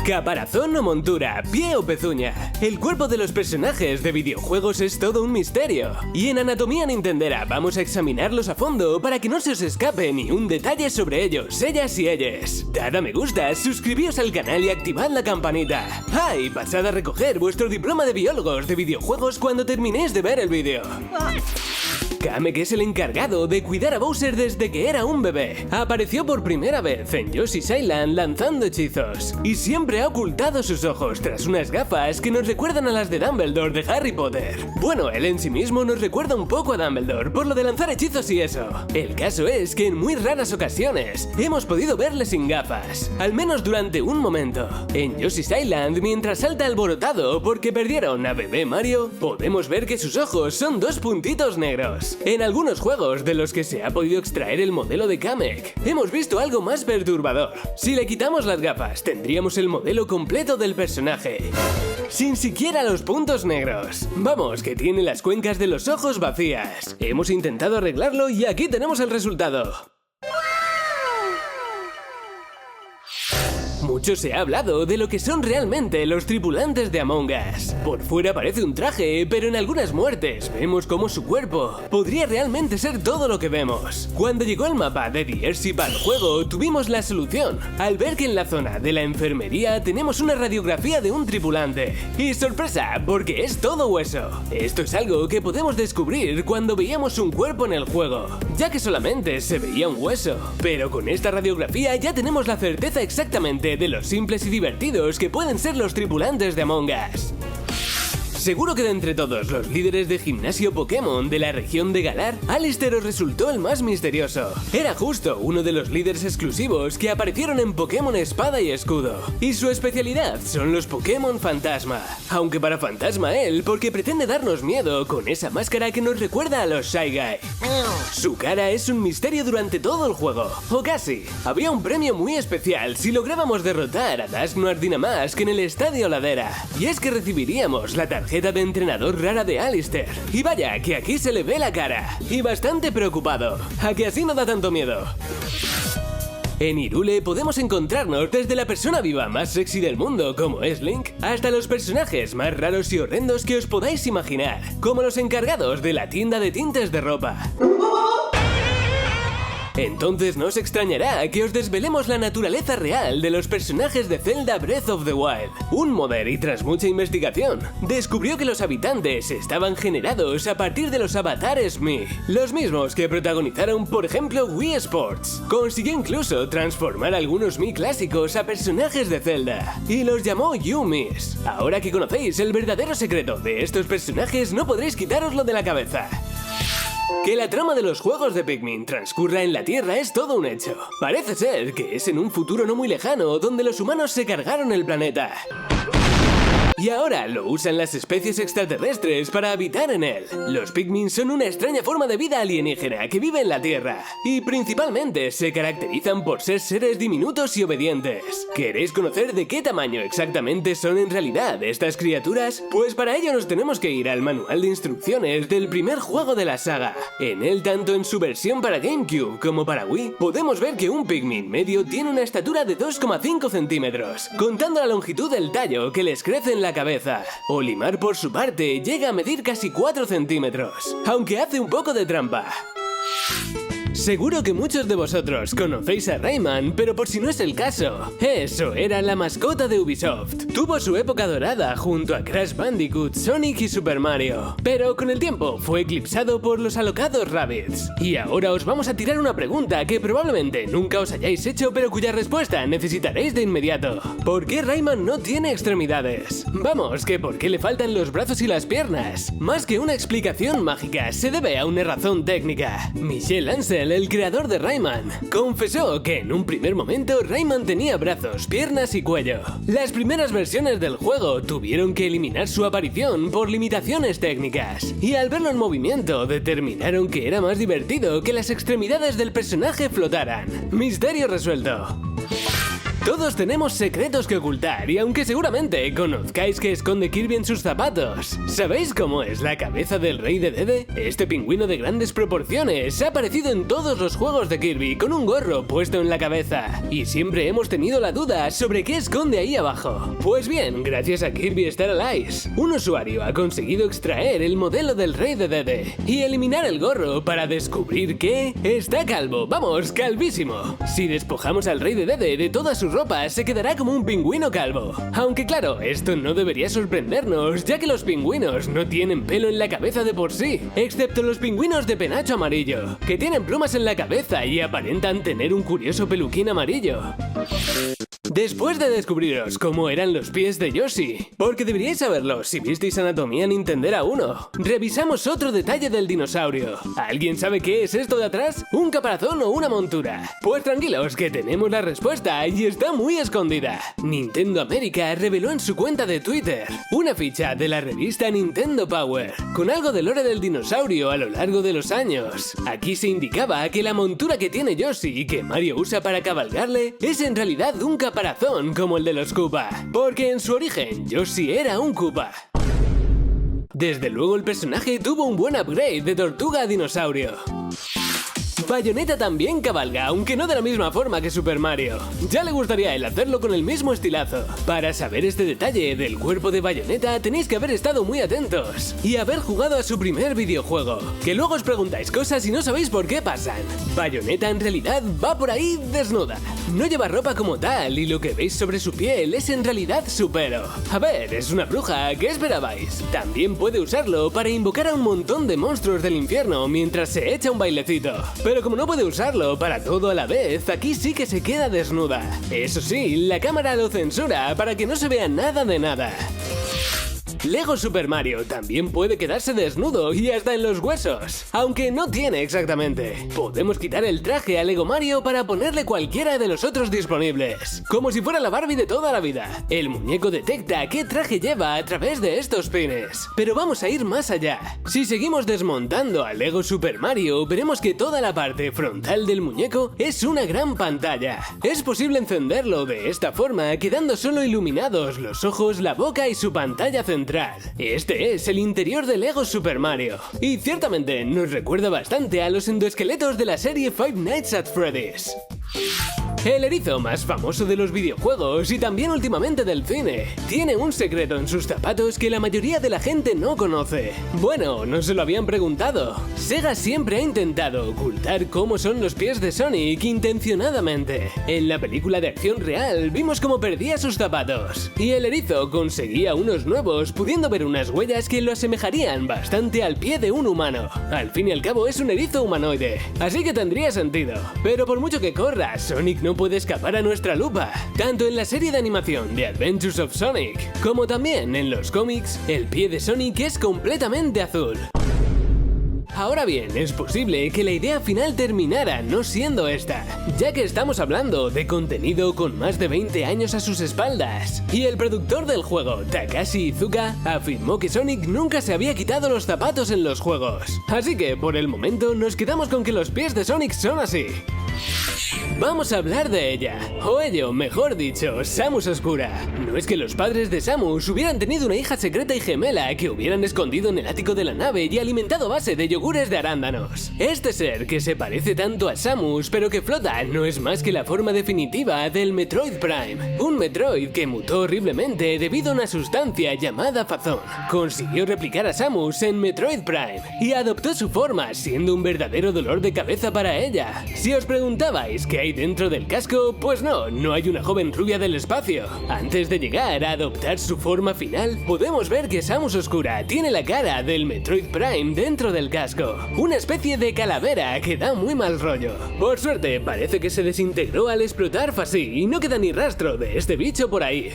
Caparazón o montura, pie o pezuña. El cuerpo de los personajes de videojuegos es todo un misterio. Y en Anatomía Nintendera vamos a examinarlos a fondo para que no se os escape ni un detalle sobre ellos, ellas y ellas. Dad a me gusta, suscribíos al canal y activad la campanita. ¡Ah! Y pasad a recoger vuestro diploma de biólogos de videojuegos cuando terminéis de ver el vídeo. Kamek es el encargado de cuidar a Bowser desde que era un bebé. Apareció por primera vez en Yoshi's Island lanzando hechizos. Y siempre ha ocultado sus ojos tras unas gafas que nos recuerdan a las de Dumbledore de Harry Potter. Bueno, él en sí mismo nos recuerda un poco a Dumbledore por lo de lanzar hechizos y eso. El caso es que en muy raras ocasiones hemos podido verle sin gafas. Al menos durante un momento. En Yoshi's Island, mientras salta alborotado porque perdieron a bebé Mario, podemos ver que sus ojos son dos puntitos negros. En algunos juegos de los que se ha podido extraer el modelo de Kamek, hemos visto algo más perturbador. Si le quitamos las gafas, tendríamos el modelo completo del personaje, sin siquiera los puntos negros. Vamos, que tiene las cuencas de los ojos vacías. Hemos intentado arreglarlo y aquí tenemos el resultado. Mucho se ha hablado de lo que son realmente los tripulantes de Among Us. Por fuera parece un traje, pero en algunas muertes vemos cómo su cuerpo podría realmente ser todo lo que vemos. Cuando llegó el mapa de The Airship al juego, tuvimos la solución, al ver que en la zona de la enfermería tenemos una radiografía de un tripulante. Y sorpresa, porque es todo hueso. Esto es algo que podemos descubrir cuando veíamos un cuerpo en el juego, ya que solamente se veía un hueso. Pero con esta radiografía ya tenemos la certeza exactamente de los simples y divertidos que pueden ser los tripulantes de Among Us. Seguro que de entre todos los líderes de gimnasio Pokémon de la región de Galar, Alistair os resultó el más misterioso. Era justo uno de los líderes exclusivos que aparecieron en Pokémon Espada y Escudo. Y su especialidad son los Pokémon Fantasma. Aunque para fantasma él, porque pretende darnos miedo con esa máscara que nos recuerda a los Shy Guy. Su cara es un misterio durante todo el juego, o casi. Habría un premio muy especial si lográbamos derrotar a Dusknoir Dynamask en el Estadio Ladera. Y es que recibiríamos la tarjeta de entrenador rara de Alistair. Y vaya, que aquí se le ve la cara. Y bastante preocupado. ¿A que así no da tanto miedo? En Hyrule podemos encontrarnos desde la persona viva más sexy del mundo, como es Link, hasta los personajes más raros y horrendos que os podáis imaginar, como los encargados de la tienda de tintes de ropa. Entonces no os extrañará que os desvelemos la naturaleza real de los personajes de Zelda Breath of the Wild. Un modder, y tras mucha investigación, descubrió que los habitantes estaban generados a partir de los avatares Mii, los mismos que protagonizaron, por ejemplo, Wii Sports. Consiguió incluso transformar algunos Mii clásicos a personajes de Zelda, y los llamó Yumis. Ahora que conocéis el verdadero secreto de estos personajes, no podréis quitároslo de la cabeza. Que la trama de los juegos de Pikmin transcurra en la Tierra es todo un hecho. Parece ser que es en un futuro no muy lejano donde los humanos se cargaron el planeta. Y ahora lo usan las especies extraterrestres para habitar en él. Los Pikmin son una extraña forma de vida alienígena que vive en la Tierra. Y principalmente se caracterizan por ser seres diminutos y obedientes. ¿Queréis conocer de qué tamaño exactamente son en realidad estas criaturas? Pues para ello nos tenemos que ir al manual de instrucciones del primer juego de la saga. En él, tanto en su versión para GameCube como para Wii, podemos ver que un Pikmin medio tiene una estatura de 2,5 centímetros, contando la longitud del tallo que les crece en la cabeza. Olimar, por su parte, llega a medir casi 4 centímetros, aunque hace un poco de trampa. Seguro que muchos de vosotros conocéis a Rayman, pero por si no es el caso, eso era la mascota de Ubisoft. Tuvo su época dorada junto a Crash Bandicoot, Sonic y Super Mario, pero con el tiempo fue eclipsado por los alocados Rabbids. Y ahora os vamos a tirar una pregunta que probablemente nunca os hayáis hecho, pero cuya respuesta necesitaréis de inmediato. ¿Por qué Rayman no tiene extremidades? Vamos, que ¿por qué le faltan los brazos y las piernas? Más que una explicación mágica, se debe a una razón técnica. Michel Ancel, el creador de Rayman, confesó que en un primer momento Rayman tenía brazos, piernas y cuello. Las primeras versiones del juego tuvieron que eliminar su aparición por limitaciones técnicas, y al verlo en movimiento determinaron que era más divertido que las extremidades del personaje flotaran. Misterio resuelto. Todos tenemos secretos que ocultar y aunque seguramente conozcáis que esconde Kirby en sus zapatos, ¿sabéis cómo es la cabeza del rey de Dede? Este pingüino de grandes proporciones ha aparecido en todos los juegos de Kirby con un gorro puesto en la cabeza y siempre hemos tenido la duda sobre qué esconde ahí abajo. Pues bien, gracias a Kirby Star Allies, un usuario ha conseguido extraer el modelo del rey de Dede y eliminar el gorro para descubrir que está calvo, vamos, calvísimo. Si despojamos al rey de Dede de toda su ropa, se quedará como un pingüino calvo. Aunque claro, esto no debería sorprendernos, ya que los pingüinos no tienen pelo en la cabeza de por sí, excepto los pingüinos de penacho amarillo, que tienen plumas en la cabeza y aparentan tener un curioso peluquín amarillo. Después de descubriros cómo eran los pies de Yoshi, porque deberíais saberlo si visteis Anatomía Nintendera 1, revisamos otro detalle del dinosaurio. ¿Alguien sabe qué es esto de atrás? ¿Un caparazón o una montura? Pues tranquilos que tenemos la respuesta y está muy escondida. Nintendo América reveló en su cuenta de Twitter una ficha de la revista Nintendo Power, con algo de lore del dinosaurio a lo largo de los años. Aquí se indicaba que la montura que tiene Yoshi y que Mario usa para cabalgarle es en realidad un caparazón como el de los Koopa, porque en su origen Yoshi era un Koopa. Desde luego el personaje tuvo un buen upgrade de tortuga a dinosaurio. Bayonetta también cabalga, aunque no de la misma forma que Super Mario. Ya le gustaría a él hacerlo con el mismo estilazo. Para saber este detalle del cuerpo de Bayonetta tenéis que haber estado muy atentos y haber jugado a su primer videojuego, que luego os preguntáis cosas y no sabéis por qué pasan. Bayonetta en realidad va por ahí desnuda. No lleva ropa como tal y lo que veis sobre su piel es en realidad su pelo. A ver, es una bruja, ¿qué esperabais? También puede usarlo para invocar a un montón de monstruos del infierno mientras se echa un bailecito. Pero como no puede usarlo para todo a la vez, aquí sí que se queda desnuda. Eso sí, la cámara lo censura para que no se vea nada de nada. Lego Super Mario también puede quedarse desnudo y hasta en los huesos, aunque no tiene exactamente. Podemos quitar el traje a Lego Mario para ponerle cualquiera de los otros disponibles, como si fuera la Barbie de toda la vida. El muñeco detecta qué traje lleva a través de estos pines. Pero vamos a ir más allá. Si seguimos desmontando a Lego Super Mario, veremos que toda la parte frontal del muñeco es una gran pantalla. Es posible encenderlo de esta forma, quedando solo iluminados los ojos, la boca y su pantalla central. Este es el interior de Lego Super Mario, y ciertamente nos recuerda bastante a los endoesqueletos de la serie Five Nights at Freddy's. El erizo más famoso de los videojuegos y también últimamente del cine tiene un secreto en sus zapatos que la mayoría de la gente no conoce. Bueno, no se lo habían preguntado. Sega siempre ha intentado ocultar cómo son los pies de Sonic intencionadamente. En la película de acción real vimos cómo perdía sus zapatos y el erizo conseguía unos nuevos, pudiendo ver unas huellas que lo asemejarían bastante al pie de un humano. Al fin y al cabo es un erizo humanoide, así que tendría sentido. Pero por mucho que corra, Sonic no puede escapar a nuestra lupa, tanto en la serie de animación The Adventures of Sonic, como también en los cómics, el pie de Sonic es completamente azul. Ahora bien, es posible que la idea final terminara no siendo esta, ya que estamos hablando de contenido con más de 20 años a sus espaldas, y el productor del juego, Takashi Iizuka, afirmó que Sonic nunca se había quitado los zapatos en los juegos, así que por el momento nos quedamos con que los pies de Sonic son así. Vamos a hablar de ella, o ello, mejor dicho, Samus Oscura. No es que los padres de Samus hubieran tenido una hija secreta y gemela que hubieran escondido en el ático de la nave y alimentado a base de yogures de arándanos. Este ser que se parece tanto a Samus pero que flota no es más que la forma definitiva del Metroid Prime, un Metroid que mutó horriblemente debido a una sustancia llamada Phazon. Consiguió replicar a Samus en Metroid Prime y adoptó su forma, siendo un verdadero dolor de cabeza para ella. Si os preguntabais qué hay dentro del casco, pues no hay una joven rubia del espacio. Antes de llegar a adoptar su forma final, podemos ver que Samus Oscura tiene la cara del Metroid Prime dentro del casco, una especie de calavera que da muy mal rollo. Por suerte, parece que se desintegró al explotar Fazy y no queda ni rastro de este bicho por ahí.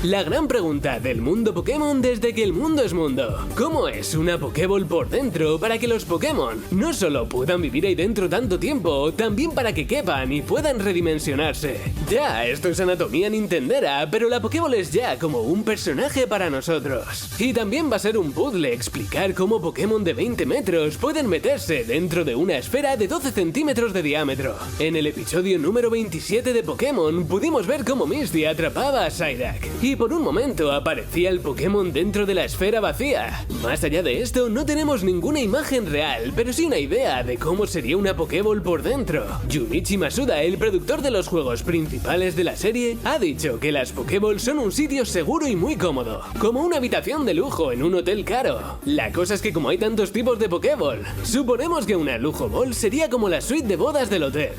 La gran pregunta del mundo Pokémon desde que el mundo es mundo. ¿Cómo es una Pokéball por dentro para que los Pokémon no solo puedan vivir ahí dentro tanto tiempo, también para que quepan y puedan redimensionarse? Ya, esto es anatomía nintendera, pero la Pokéball es ya como un personaje para nosotros. Y también va a ser un puzzle explicar cómo Pokémon de 20 metros pueden meterse dentro de una esfera de 12 centímetros de diámetro. En el episodio número 27 de Pokémon pudimos ver cómo Misty atrapaba a Psyduck, y por un momento aparecía el Pokémon dentro de la esfera vacía. Más allá de esto, no tenemos ninguna imagen real, pero sí una idea de cómo sería una Pokéball por dentro. Junichi Masuda, el productor de los juegos principales de la serie, ha dicho que las Pokéballs son un sitio seguro y muy cómodo, como una habitación de lujo en un hotel caro. La cosa es que como hay tantos tipos de Pokéball, suponemos que una Lujo Ball sería como la suite de bodas del hotel.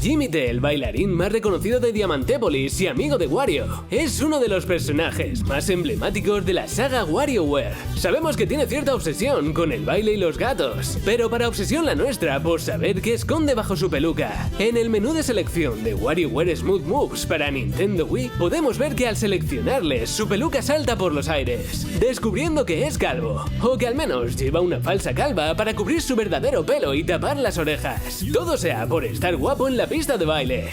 Jimmy T, el bailarín más reconocido de Diamantépolis y amigo de Wario, es uno de los personajes más emblemáticos de la saga WarioWare. Sabemos que tiene cierta obsesión con el baile y los gatos, pero para obsesión la nuestra por saber qué esconde bajo su peluca. En el menú de selección de WarioWare Smooth Moves para Nintendo Wii, podemos ver que al seleccionarles, su peluca salta por los aires, descubriendo que es calvo, o que al menos lleva una falsa calva para cubrir su verdadero pelo y tapar las orejas. Todo sea por estar guapo en la pista de baile.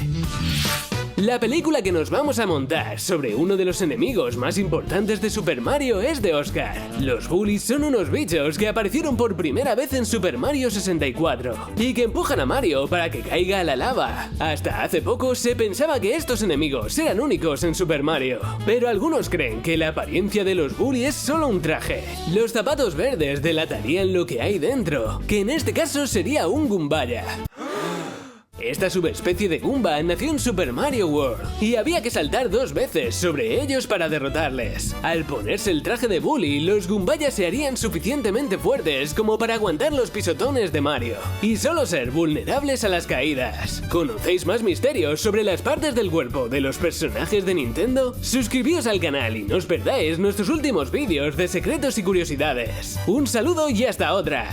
La película que nos vamos a montar sobre uno de los enemigos más importantes de Super Mario es de Oscar. Los bullies son unos bichos que aparecieron por primera vez en Super Mario 64 y que empujan a Mario para que caiga a la lava. Hasta hace poco se pensaba que estos enemigos eran únicos en Super Mario, pero algunos creen que la apariencia de los bullies es solo un traje. Los zapatos verdes delatarían lo que hay dentro, que en este caso sería un Goombaya. Esta subespecie de Goomba nació en Super Mario World y había que saltar 2 veces sobre ellos para derrotarles. Al ponerse el traje de bully, los Goombayas se harían suficientemente fuertes como para aguantar los pisotones de Mario y solo ser vulnerables a las caídas. ¿Conocéis más misterios sobre las partes del cuerpo de los personajes de Nintendo? Suscribíos al canal y no os perdáis nuestros últimos vídeos de secretos y curiosidades. Un saludo y hasta otra.